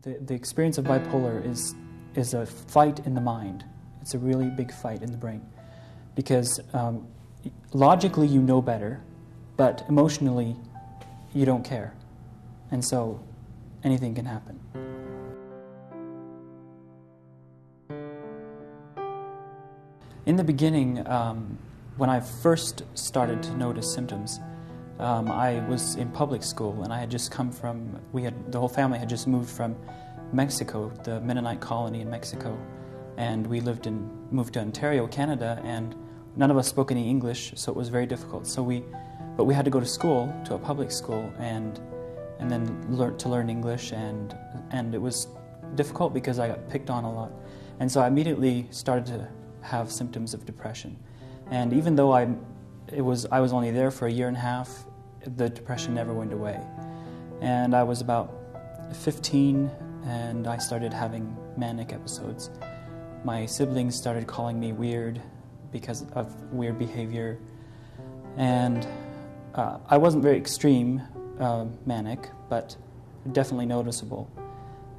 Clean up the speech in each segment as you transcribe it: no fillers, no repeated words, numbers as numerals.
The experience of bipolar is a fight in the mind. It's a really big fight in the brain. Because logically you know better, but emotionally you don't care. And so anything can happen. In the beginning, when I first started to notice symptoms, I was in public school, and I had just come from, the whole family had just moved from Mexico, the Mennonite colony in Mexico, and we moved to Ontario, Canada, and none of us spoke any English, so it was very difficult. But we had to go to school, to a public school, and then learn English, and it was difficult because I got picked on a lot, and so I immediately started to have symptoms of depression. And even though I was only there for a year and a half, the depression never went away. And I was about 15, and I started having manic episodes. My siblings started calling me weird because of weird behavior, and I wasn't very extreme manic, but definitely noticeable.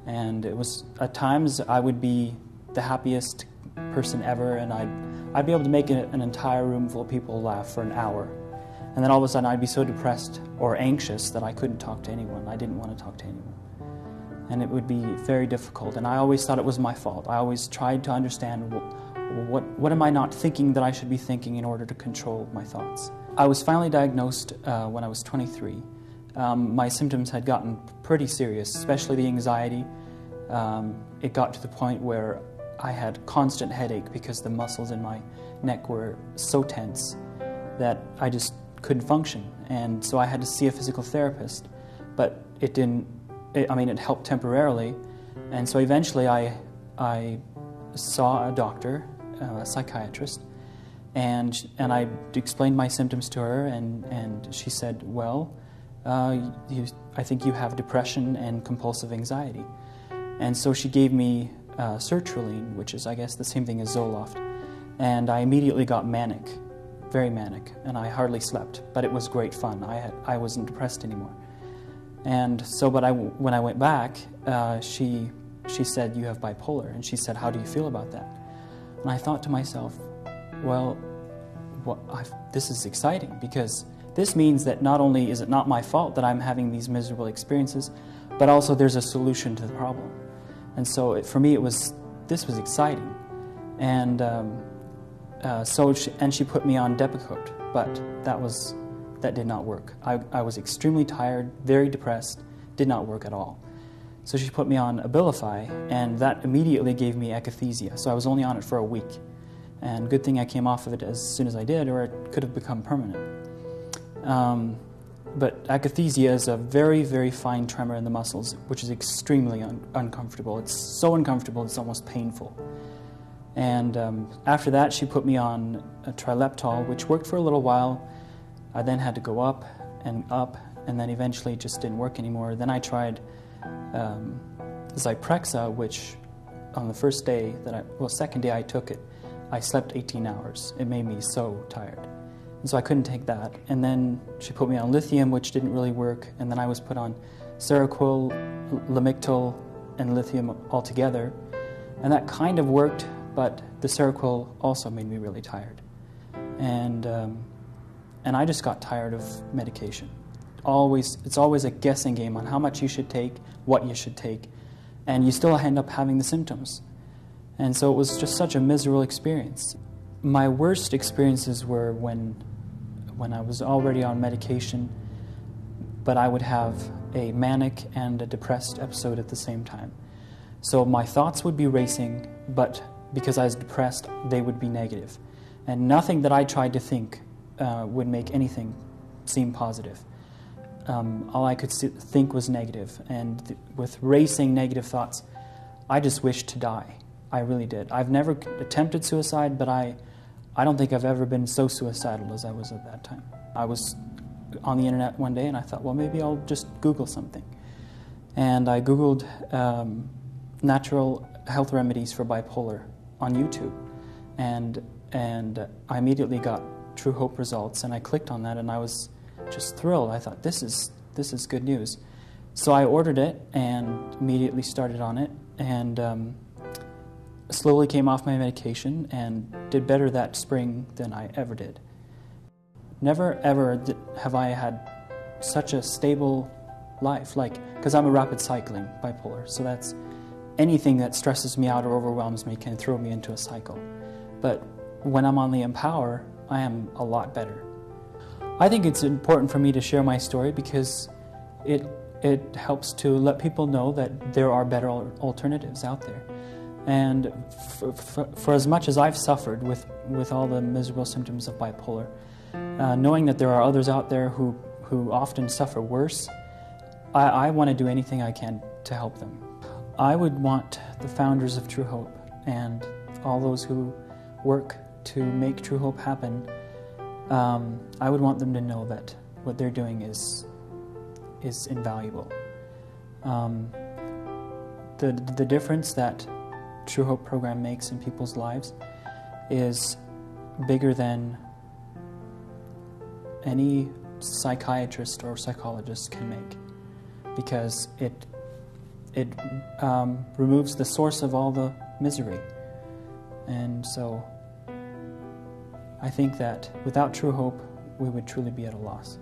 And it was, at times I would be the happiest person ever, and I'd be able to make an entire room full of people laugh for an hour. And then all of a sudden I'd be so depressed or anxious that I couldn't talk to anyone. I didn't want to talk to anyone. And it would be very difficult. And I always thought it was my fault. I always tried to understand what am I not thinking that I should be thinking in order to control my thoughts. I was finally diagnosed when I was 23. My symptoms had gotten pretty serious, especially the anxiety. It got to the point where I had constant headache because the muscles in my neck were so tense that I just couldn't function. And so I had to see a physical therapist, but it didn't, it helped temporarily. And so eventually I saw a doctor, a psychiatrist, and I explained my symptoms to her, and she said, well, I think you have depression and compulsive anxiety. And so she gave me sertraline, which is, I guess, the same thing as Zoloft. And I immediately got manic, very manic, and I hardly slept. But it was great fun. I wasn't depressed anymore. And so, when I went back, she said, you have bipolar. And she said, how do you feel about that? And I thought to myself, well, this is exciting, because this means that not only is it not my fault that I'm having these miserable experiences, but also there's a solution to the problem. And so for me, this was exciting. And she put me on Depakote, but that did not work. I was extremely tired, very depressed, did not work at all. So she put me on Abilify, and that immediately gave me akathisia. So I was only on it for a week. And good thing I came off of it as soon as I did, or it could have become permanent. But akathisia is a very, very fine tremor in the muscles, which is extremely uncomfortable. It's so uncomfortable, it's almost painful. And after that, she put me on a trileptal, which worked for a little while. I then had to go up, and then eventually it just didn't work anymore. Then I tried Zyprexa, which on the first day second day I took it, I slept 18 hours. It made me so tired. And so I couldn't take that. And then she put me on lithium, which didn't really work. And then I was put on Seroquel, Lamictal, and lithium all together. And that kind of worked, but the Seroquel also made me really tired. And I just got tired of medication. It's always a guessing game on how much you should take, what you should take, and you still end up having the symptoms. And so it was just such a miserable experience. My worst experiences were when I was already on medication, but I would have a manic and a depressed episode at the same time. So my thoughts would be racing, but because I was depressed, they would be negative. And nothing that I tried to think would make anything seem positive. All I could think was negative. And with racing negative thoughts, I just wished to die. I really did. I've never attempted suicide, but I don't think I've ever been so suicidal as I was at that time. I was on the internet one day and I thought, well, maybe I'll just Google something. And I Googled natural health remedies for bipolar on YouTube. And I immediately got TrueHope results, and I clicked on that, and I was just thrilled. I thought, this is good news. So I ordered it and immediately started on it, and slowly came off my medication and did better that spring than I ever did. Never ever have I had such a stable life, because I'm a rapid cycling bipolar, so that's anything that stresses me out or overwhelms me can throw me into a cycle. But when I'm on the Empower, I am a lot better. I think it's important for me to share my story because it helps to let people know that there are better alternatives out there. And for as much as I've suffered with all the miserable symptoms of bipolar, knowing that there are others out there who often suffer worse, I want to do anything I can to help them. I would want the founders of TrueHope and all those who work to make TrueHope happen, I would want them to know that what they're doing is invaluable. The difference that TrueHope program makes in people's lives is bigger than any psychiatrist or psychologist can make, because it removes the source of all the misery. And so I think that without TrueHope, we would truly be at a loss.